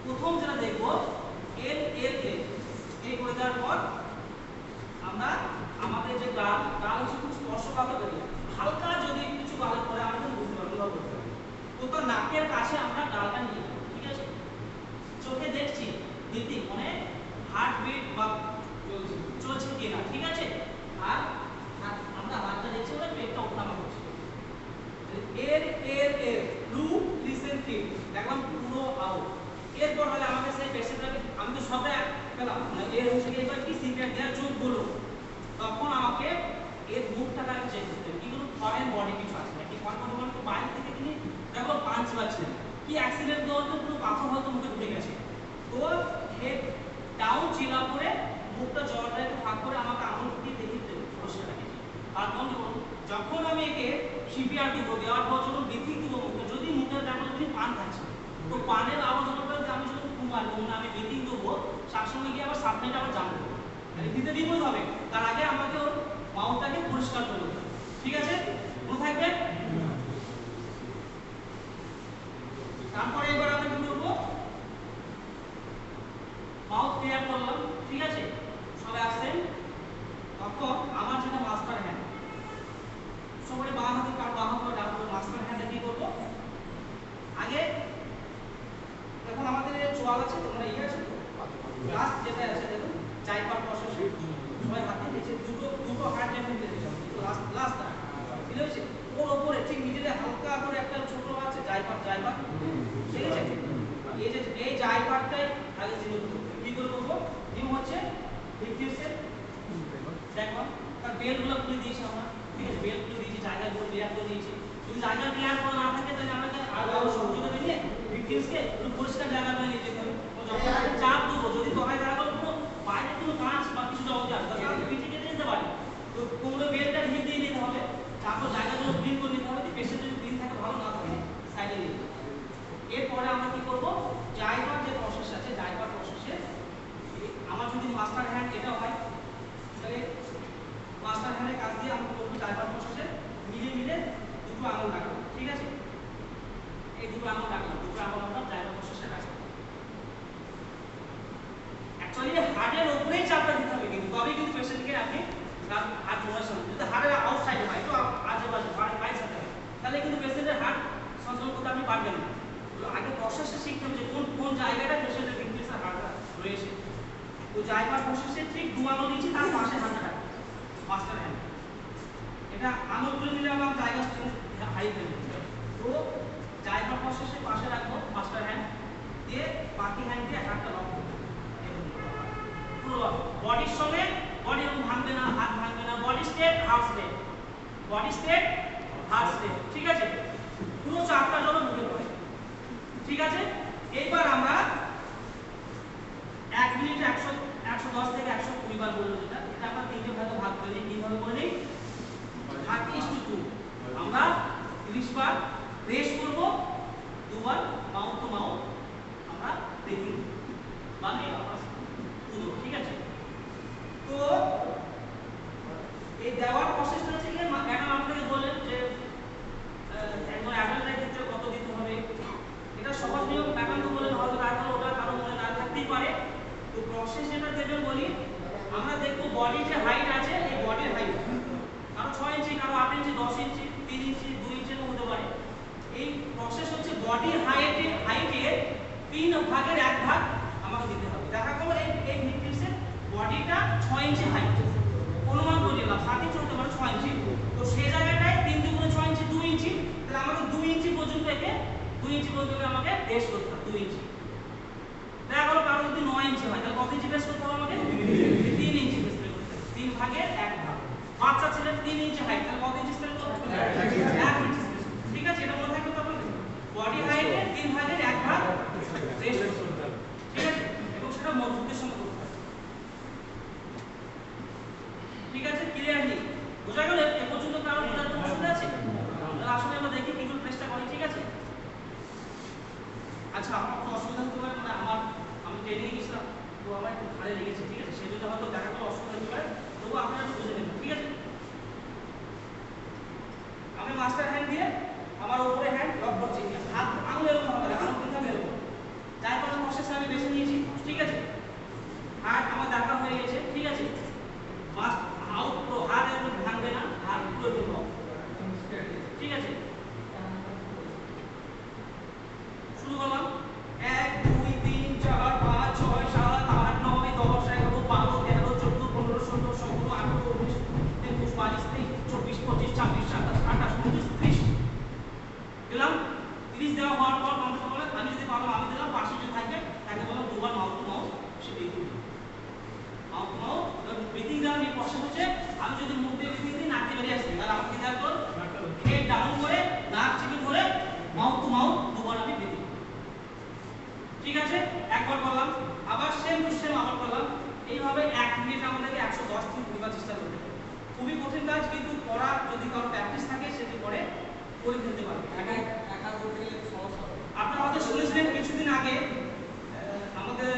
প্রথম যেটা দেখবো এল এল এল এই করে দেওয়ার পর আমরা আমাদের যে গাল হচ্ছে খুব স্পর্শকাতর এরিয়া, হালকা যদি কিছু গাল করে আমরা কিন্তু বুঝতে পারবো না বলতে পারবো। তো নাকের কাছে আমরা গালটা নিয়ে যাবো, ঠিক আছে? চোখে দেখছি দিদি মানে হার্টবিট বা চলছে কিনা, ঠিক আছে? আর আমরা হাতটা দেখছি ওটা পেটটা ওঠানো হচ্ছে। এর এর এর ব্লু লিসেন ফিল দেখলাম পুরো আউট। এরপর হলে আমাকে সেই পেশেন্টটাকে আমি তো সবটা পেলাম মানে এর হচ্ছে এবার কি সিক্রেট দেওয়ার চোখ বলো, তখন আমাকে এর মুখটাকে চেক করতে হবে কি কোনো ফরেন বডি কিছু আছে নাকি। ফরেন বডি মানে তো বাইরে থেকে তিনি দেখো পাঞ্চ পাচ্ছেন কি অ্যাক্সিডেন্ট হতে পুরো পাথর হয়তো মুখে ঢুকে গেছে, তো হেড ডাউন চিলা করে মুখটা জলটা একটু ফাঁক করে আমাকে আঙুল দিয়ে দেখিয়ে দেবে সমস্যাটাকে। তারপর যখন আমি একে সিপিআর দিব, দেওয়ার পর যখন ব্রিথিং দিব মুখে, যদি মুখে দেখো যদি পান খাচ্ছে তো পানের আবর্জনাটা আমি যখন ঘুমাবো না আমি ব্রিথিং দেবো সবসময় গিয়ে আবার সাবনেট আবার জানবো দিতে দিবই হবে। তার আগে আমাকে ওর মাউথটাকে পরিষ্কার করে দিতে হবে, ঠিক আছে? মনে থাকবে। তারপরে এবার আমরা কি করবো, মাউথ ক্লিয়ার করলাম, ঠিক আছে? সবাই আসছেন। তখন আমার যেটা মাস্টার হ্যান্ড সবাই বাঁ হাতে কার বাঁ হাতে ডাকবো, মাস্টার হ্যান্ডে কি করবো আগে দেখুন আমাদের এই চোয়াল আছে তোমরা ইয়ে আছে তো লাস্ট যেটা আছে দেখুন চাইপার প্রসেস সবাই হাতে নিচে দুটো হাত রেখে দিয়েছে লাস্ট লাস্ট ঠিক আছে? ওর উপরে ঠিক মিডলে হালকা করে একটা ছোট আছে জাইপার ঠিক আছে? এই যে এই জাইপারটাই আগে জিনিস কি করে করবো, নিয়ম হচ্ছে ভিকটিমসের দেখো তার বেলগুলো খুলে দিয়েছি আমরা, ঠিক আছে? বেল খুলে দিয়েছি, জায়গাগুলো ক্লিয়ার করে দিয়েছি। যদি জায়গা ক্লিয়ার করা না থাকে তাহলে আমাকে আরো সহযোগিতা নিয়ে ভিকটিমসকে একটু পরিষ্কার জায়গা করে নিয়ে যেতে হবে। তো যখন আমি চাপ দেবো যদি তলায় জায়গাগুলো পুরো বাইরে কোনো কাঁচ বা কিছু জগতে আসে তাহলে আমি পিঠে কেটে নিতে পারি, তো কোমরে বেলটা ঢেকে দিয়ে নিতে হবে। তারপর জায়গাগুলো ক্লিন করে নিতে হবে, পেশেন্ট যদি ক্লিন থাকে ভালো, না থাকে সাইডে নিতে হবে। এরপরে আমরা কি করবো, জায়গার যে প্রসেস আছে জায়গার প্রসেসে আমার যদি মাস্টার হ্যান্ড এটা হয় তাহলে মাস্টার হ্যান্ডের কাজ দিয়ে আমরা করবো জায়গার প্রসেসে মিলে মিলে দুটো আঙুল রাখবো, ঠিক আছে? এই দুটো আঙুল রাখলাম, দুটো আঙুল আমরা জায়গার প্রসেসে রাখবো। অ্যাকচুয়ালি হার্টের উপরেই চাপটা দিতে হবে কিন্তু তবেই কিন্তু পেশেন্টকে আপনি হার্ট মোশন যদি হার্টের আউটসাইডে হয় তো আশেপাশে বাইরে সাথে হয় তাহলে কিন্তু পেশেন্টের হার্ট সঞ্চালন করতে আপনি পারবেন না। তো আগে প্রসেসে শিখতে হবে যে কোন কোন জায়গাটা পেশেন্টের ভিকটিমসের হার্টটা রয়েছে। তো জায়গার প্রসেসে ঠিক দু আঙুল নিয়েছি তার পাশে হাতটা রাখবো মাস্টার হ্যান্ড, এটা আঙুল তুলে নিলে আমার জায়গা হাই ফেলবে। তো জায়গা প্রসেসে পাশে রাখবো মাস্টার হ্যান্ড দিয়ে বাকি হ্যান্ড দিয়ে হাতটা লক করবো পুরো বডির সঙ্গে, বডি ভাঙবে না, হাত ভাঙবে না, body straight heart straight, body straight heart straight, ঠিক আছে? পুরো চাপটা যেন মুখে পড়ে, ঠিক আছে? এইবার আমরা 1 মিনিটে 110 থেকে 120 বার বলবো, যেটা এটা আমরা তিনটে ভাগে ভাগ করে নিই। কিভাবে করে নিই, 30:2 আমরা 30 বার প্রেস করব, দুবার মাউথ টু মাউথ আমরা ব্রিথিং মানে পুরো, ঠিক আছে? তো এই দেওয়ার প্রসেসটা হচ্ছে কি ম্যাডাম আপনাকে বললেন যে একবার অ্যাডাল্টের ক্ষেত্রে কত দিতে হবে, এটা সহজ নিয়ম ম্যাডাম তো বলেন, হয়তো তারপরে ওটা কারো মনে না থাকতেই পারে। তো প্রসেস যেটা দেবেন বলি আমরা দেখবো বডির যে হাইট আছে এই বডির হাইট কারো 6 ইঞ্চি, কারো 8 ইঞ্চি, 10 ইঞ্চি, 3 ইঞ্চি, 2 ইঞ্চির হতে পারে। এই প্রসেস হচ্ছে বডির হাইটের 3 ভাগের 1 ভাগ আমাকে দিতে হবে। দেখা গেল এই ভিকটিমসের বডিটা 6 ইঞ্চি হাইট, অনুমান করে নিলাম 7 ইঞ্চি হতে পারে 6 ইঞ্চি, তো সেই জায়গাটায় 3 দুগুণে 6 ইঞ্চি 2 ইঞ্চি, তাহলে আমাকে 2 ইঞ্চি পর্যন্ত একে 2 ইঞ্চি পর্যন্ত আমাকে প্রেস করতে হবে 2 ইঞ্চি। দেখা গেল কারো যদি 9 ইঞ্চি হয় তাহলে কত ইঞ্চি প্রেস করতে হবে আমাকে 3 ইঞ্চি প্রেস করতে হবে, 3 ভাগের 1 ভাগ। বাচ্চা ছেলের 3 ইঞ্চি হাইট তাহলে কত ইঞ্চি প্রেস করতে হবে 1 ইঞ্চি, ঠিক আছে? এটা মনে থাকবে তো আপনাদের বডি হাইটের 3 ভাগের 1 ভাগ প্রেস করতে হবে, ঠিক আছে? এবং সেটা মজবুতের সঙ্গে করতে হবে, ঠিক আছে? ক্লিয়ারলি বোঝা গেল? এ পর্যন্ত কারো বোঝার কোনো অসুবিধা আছে? তাহলে আসলে আমরা দেখি কি করে প্রেসটা করি, ঠিক আছে? আচ্ছা আমার কোনো অসুবিধা হতে পারে মানে আমি ট্রেনিং এ গেছিলাম তো আমার একটু ভালো লেগেছে, ঠিক আছে? সেজন্য হয়তো দেখা কোনো অসুবিধা হতে পারে, তবু আপনারা একটু বুঝে নেবেন, ঠিক আছে? আমি মাস্টার হ্যান্ড দিয়ে আমার উপরে হ্যান্ড লক করছি, হাত আঙুল এরকম হবে না, আঙুল কিন্তু এরকম যার কারণে প্রসেস একবার করলাম, আবার সেম টু সেম আবার করলাম। এইভাবে 1 মিনিট আমাদেরকে 110 থেকে 20 বার চেষ্টা করতে হবে। খুবই কঠিন কাজ, কিন্তু করা যদি কারো প্র্যাকটিস থাকে সেটি করে ফেলতে পারবে। আপনারা হয়তো শুনেছিলেন কিছুদিন আগে আমাদের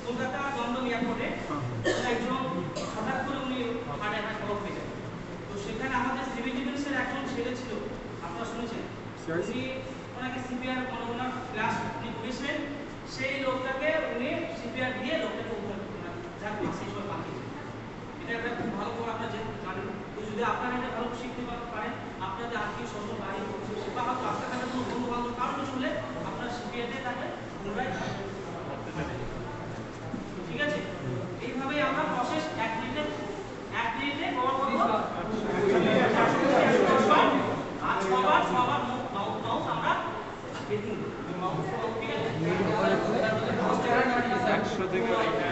কলকাতা দমদম এয়ারপোর্টে একজন হঠাৎ করে উনি হার্ট অ্যাটাক হয়ে যায়। তো সেখানে আমাদের সিভিল ডিফেন্সের একজন ছেলে ছিল, আপনারা শুনেছেন, উনি ওনাকে সিপিআর ওনার ক্লাস উনি করেছিলেন, সেই লোকটাকে উনি সিপিআর দিয়ে লোকটাকে উদ্ধার যার সেই সময় পাঠিয়েছেন। এটা একটা খুব ভালো খবর, আপনারা জানেন। তো যদি আপনারা এটা ভালো শিখতে পারেন, আপনাদের আত্মীয় স্বজন বাড়ি বা হয়তো আপনার কাছে কোনো বন্ধু বান্ধব কারো কিছু হলে আপনারা সিপিআর দিয়ে তাকে পুনরায় ঠিক আছে। এইভাবেই আমরা প্রসেস 1 মিনিটে কভার করব। আর সবার মাউস আমরা ব্রিথিং করব। ঠিক আছে 100 থেকে